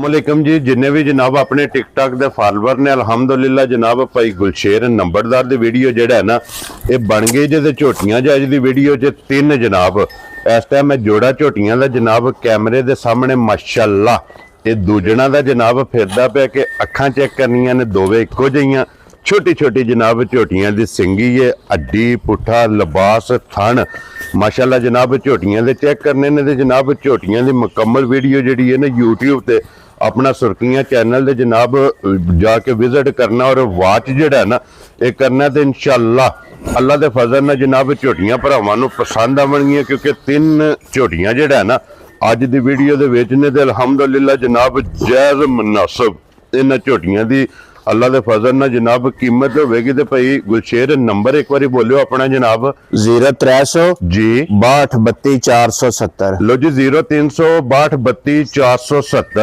अस्सलामुअलैकुम जी। जिन्ने भी जनाब अपने टिकटॉक के फॉलोवर ने अलहमदुलिल्लाह जनाब भाई गुलशेर नंबरदार दी वीडियो जेड़ा है ना ये बन गई जे झोटियां जज दी वीडियो च तीन जनाब इस टाइम मैं जोड़ा झोटियां दा जनाब कैमरे दे सामने माशाअल्लाह ये दूजणा दा जनाब फिरदा पिया कि अखां चेक करनियां ने दोवे इक्को जिहियां छोटी छोटी जनाब झोटियां दी सिंगी है हड्डी पुट्ठा लिबास थन माशाअल्लाह जनाब झोटियां दे चेक करने ने ते जनाब झोटियां दी मुकम्मल वीडियो जिहड़ी है ना यूट्यूब ते अपना सुर्खियां चैनल दे जनाब जाके विजिट करना और वाच जिहड़ा है ना ये करना ते इंशाअल्लाह अल्लाह दे फजल नाल जनाब झोटियां भरावां नूं पसंद आवणगीਆਂ क्योंकि तीन झोटियां जिहड़ा है ना अज दी वीडियो दे विच ने ते अलहमदुलिल्लाह जनाब जायज़ मुनासिब इन्हां झोटियां दी अल्लाह दे फजल नाल जनाब कीमत होगी तो भाई गुलशेर नंबर एक बार बोलियो अपना जनाब 0300 जी 62 32 470 लो जी 0300 62 32 470